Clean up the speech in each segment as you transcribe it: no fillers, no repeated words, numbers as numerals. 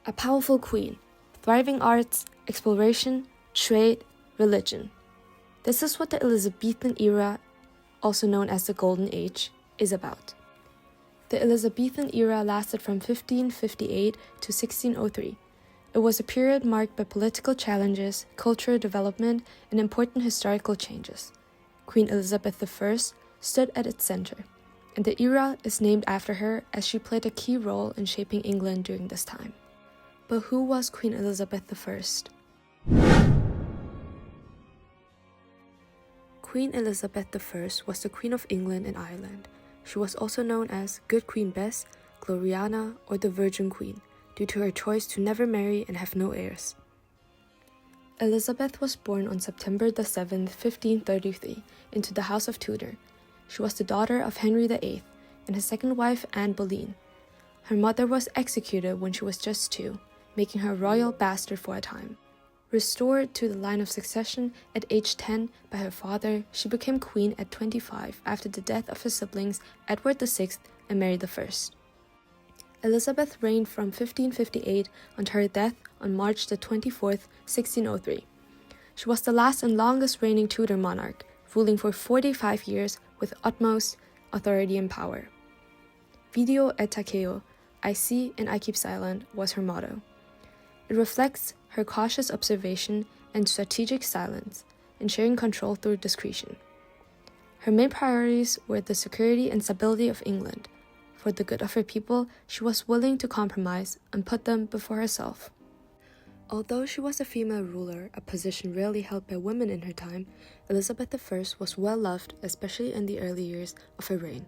A powerful queen, thriving arts, exploration, trade, religion. This is what the Elizabethan era, also known as the Golden Age, is about. The Elizabethan era lasted from 1558 to 1603. It was a period marked by political challenges, cultural development, and important historical changes. Queen Elizabeth I stood at its center, and the era is named after her as she played a key role in shaping England during this time. But who was Queen Elizabeth I? Queen Elizabeth I was the Queen of England and Ireland. She was also known as Good Queen Bess, Gloriana, or the Virgin Queen, due to her choice to never marry and have no heirs. Elizabeth was born on September 7, 1533, into the House of Tudor. She was the daughter of Henry VIII and his second wife, Anne Boleyn. Her mother was executed when she was just 2, making her a royal bastard for a time. Restored to the line of succession at age 10 by her father, she became queen at 25 after the death of her siblings Edward VI and Mary I. Elizabeth reigned from 1558 until her death on March 24, 1603. She was the last and longest reigning Tudor monarch, ruling for 45 years with utmost authority and power. Video et taceo, I see and I keep silent, was her motto. It reflects her cautious observation and strategic silence, ensuring control through discretion. Her main priorities were the security and stability of England. For the good of her people, she was willing to compromise and put them before herself. Although she was a female ruler, a position rarely held by women in her time, Elizabeth I was well loved, especially in the early years of her reign.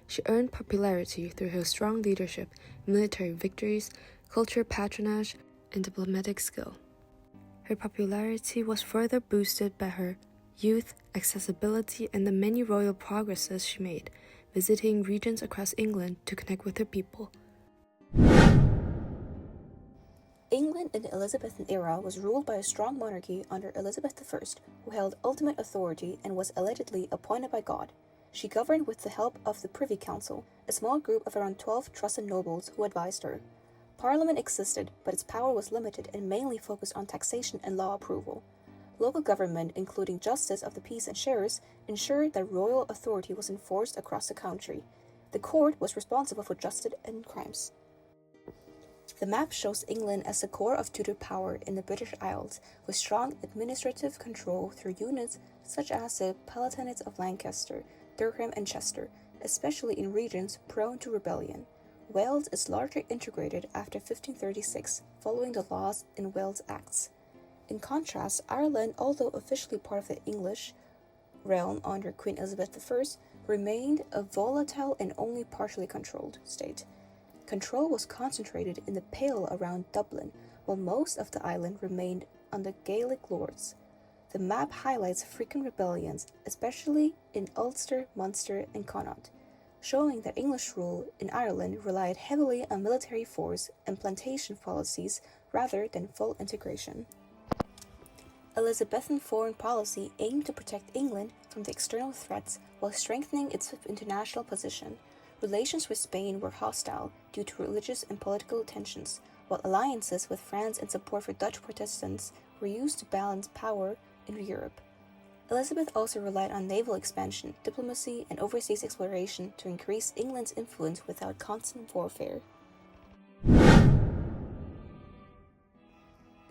She earned popularity through her strong leadership, military victories, cultural patronage, and diplomatic skill. Her popularity was further boosted by her youth, accessibility, and the many royal progresses she made, visiting regions across England to connect with her people. England in the Elizabethan era was ruled by a strong monarchy under Elizabeth I, who held ultimate authority and was allegedly appointed by God. She governed with the help of the Privy Council, a small group of around 12 trusted nobles who advised her. Parliament existed, but its power was limited and mainly focused on taxation and law approval. Local government, including justice of the peace and sheriffs, ensured that royal authority was enforced across the country. The court was responsible for justice and crimes. The map shows England as the core of Tudor power in the British Isles, with strong administrative control through units such as the Palatinates of Lancaster, Durham, and Chester, especially in regions prone to rebellion. Wales is largely integrated after 1536, following the Laws in Wales Acts. In contrast, Ireland, although officially part of the English realm under Queen Elizabeth I, remained a volatile and only partially controlled state. Control was concentrated in the Pale around Dublin, while most of the island remained under Gaelic lords. The map highlights frequent rebellions, especially in Ulster, Munster, and Connaught, showing that English rule in Ireland relied heavily on military force and plantation policies rather than full integration. Elizabethan foreign policy aimed to protect England from the external threats while strengthening its international position. Relations with Spain were hostile due to religious and political tensions, while alliances with France and support for Dutch Protestants were used to balance power in Europe. Elizabeth also relied on naval expansion, diplomacy, and overseas exploration to increase England's influence without constant warfare.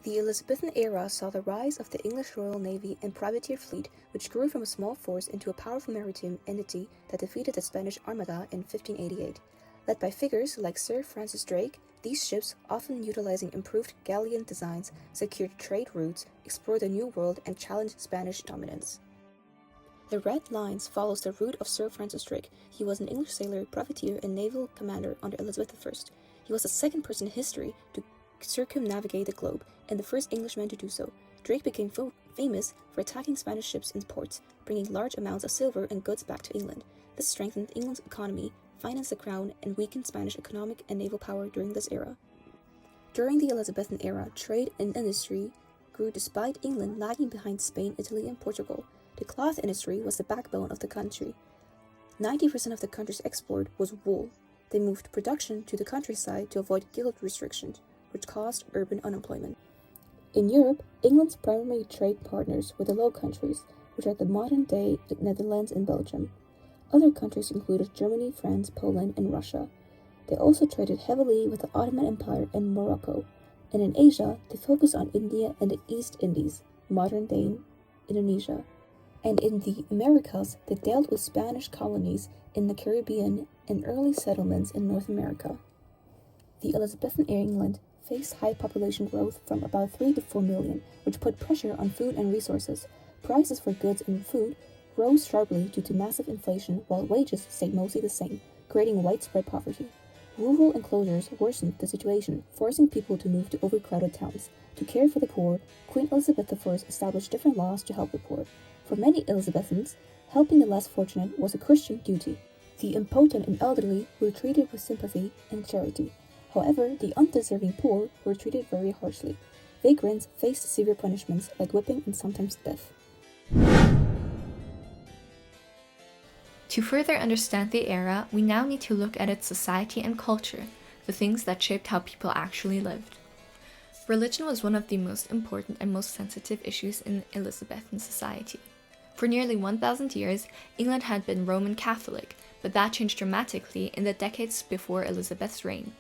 The Elizabethan era saw the rise of the English Royal Navy and privateer fleet, which grew from a small force into a powerful maritime entity that defeated the Spanish Armada in 1588. Led by figures like Sir Francis Drake, these ships, often utilizing improved galleon designs, secured trade routes, explored the New World, and challenged Spanish dominance. The Red Lines follows the route of Sir Francis Drake. He was an English sailor, privateer, and naval commander under Elizabeth I. He was the second person in history to circumnavigate the globe, and the first Englishman to do so. Drake became famous for attacking Spanish ships in ports, bringing large amounts of silver and goods back to England. This strengthened England's economy, financed the crown, and weakened Spanish economic and naval power during this era. During the Elizabethan era, trade and industry grew despite England lagging behind Spain, Italy, and Portugal. The cloth industry was the backbone of the country. 90% of the country's export was wool. They moved production to the countryside to avoid guild restrictions, which caused urban unemployment. In Europe, England's primary trade partners were the Low Countries, which are the modern-day Netherlands and Belgium. Other countries included Germany, France, Poland, and Russia. They also traded heavily with the Ottoman Empire and Morocco. And in Asia, they focused on India and the East Indies, modern-day Indonesia. And in the Americas, they dealt with Spanish colonies in the Caribbean and early settlements in North America. The Elizabethan England faced high population growth from about 3 to 4 million, which put pressure on food and resources. Prices for goods and food rose sharply due to massive inflation, while wages stayed mostly the same, creating widespread poverty. Rural enclosures worsened the situation, forcing people to move to overcrowded towns. To care for the poor, Queen Elizabeth I established different laws to help the poor. For many Elizabethans, helping the less fortunate was a Christian duty. The impotent and elderly were treated with sympathy and charity. However, the undeserving poor were treated very harshly. Vagrants faced severe punishments like whipping and sometimes death. To further understand the era, we now need to look at its society and culture, the things that shaped how people actually lived. Religion was one of the most important and most sensitive issues in Elizabethan society. For nearly 1,000 years, England had been Roman Catholic, but that changed dramatically in the decades before Elizabeth's reign.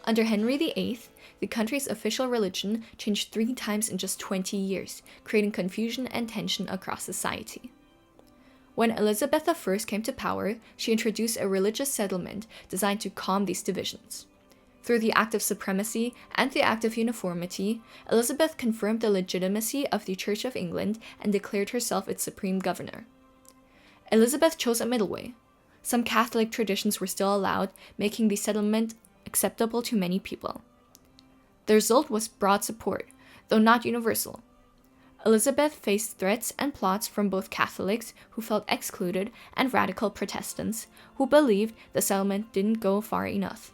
Under Henry VIII, the country's official religion changed 3 times in just 20 years, creating confusion and tension across society. When Elizabeth I came to power, she introduced a religious settlement designed to calm these divisions. Through the Act of Supremacy and the Act of Uniformity, Elizabeth confirmed the legitimacy of the Church of England and declared herself its supreme governor. Elizabeth chose a middle way. Some Catholic traditions were still allowed, making the settlement acceptable to many people. The result was broad support, though not universal. Elizabeth faced threats and plots from both Catholics, who felt excluded, and radical Protestants, who believed the settlement didn't go far enough.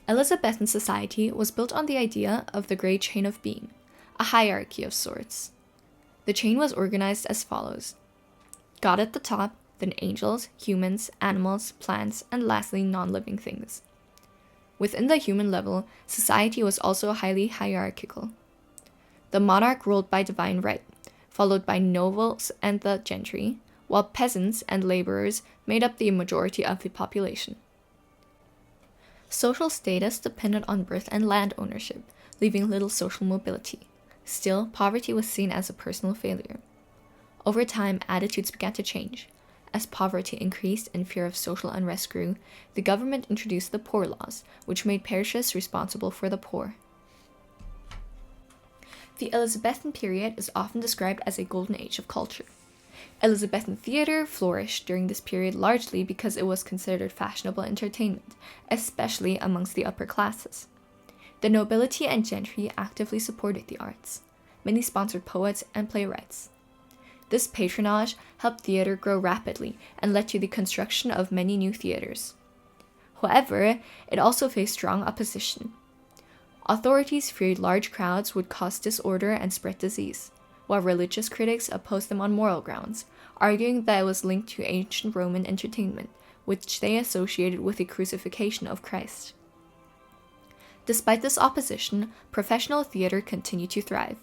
Elizabethan society was built on the idea of the Great Chain of Being, a hierarchy of sorts. The chain was organized as follows: God at the top, then angels, humans, animals, plants, and lastly non-living things. Within the human level, society was also highly hierarchical. The monarch ruled by divine right, followed by nobles and the gentry, while peasants and laborers made up the majority of the population. Social status depended on birth and land ownership, leaving little social mobility. Still, poverty was seen as a personal failure. Over time, attitudes began to change. As poverty increased and fear of social unrest grew, the government introduced the Poor Laws, which made parishes responsible for the poor. The Elizabethan period is often described as a golden age of culture. Elizabethan theatre flourished during this period largely because it was considered fashionable entertainment, especially amongst the upper classes. The nobility and gentry actively supported the arts. Many sponsored poets and playwrights. This patronage helped theatre grow rapidly and led to the construction of many new theatres. However, it also faced strong opposition. Authorities feared large crowds would cause disorder and spread disease, while religious critics opposed them on moral grounds, arguing that it was linked to ancient Roman entertainment, which they associated with the crucifixion of Christ. Despite this opposition, professional theatre continued to thrive.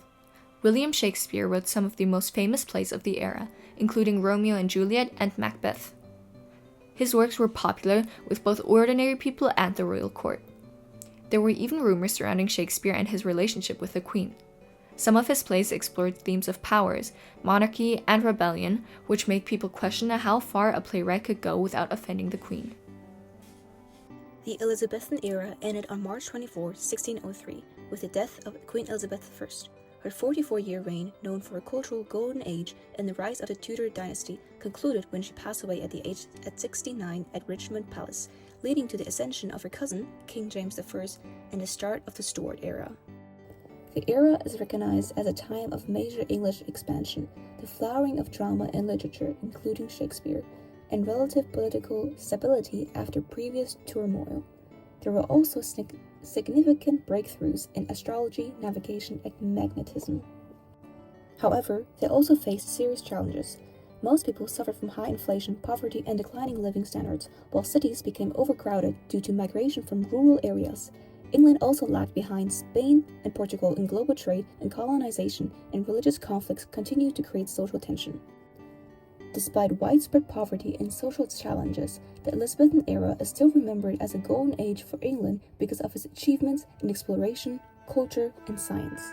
William Shakespeare wrote some of the most famous plays of the era, including Romeo and Juliet and Macbeth. His works were popular with both ordinary people and the royal court. There were even rumors surrounding Shakespeare and his relationship with the Queen. Some of his plays explored themes of powers, monarchy, and rebellion, which made people question how far a playwright could go without offending the Queen. The Elizabethan era ended on March 24, 1603, with the death of Queen Elizabeth I. Her 44-year reign, known for a cultural golden age and the rise of the Tudor dynasty, concluded when she passed away at 69 at Richmond Palace, leading to the ascension of her cousin, King James I, and the start of the Stuart era. The era is recognized as a time of major English expansion, the flowering of drama and literature, including Shakespeare, and relative political stability after previous turmoil. There were also significant breakthroughs in astrology, navigation, and magnetism. However, they also faced serious challenges. Most people suffered from high inflation, poverty, and declining living standards, while cities became overcrowded due to migration from rural areas. England also lagged behind Spain and Portugal in global trade and colonization, and religious conflicts continued to create social tension. Despite widespread poverty and social challenges, the Elizabethan era is still remembered as a golden age for England because of its achievements in exploration, culture, and science.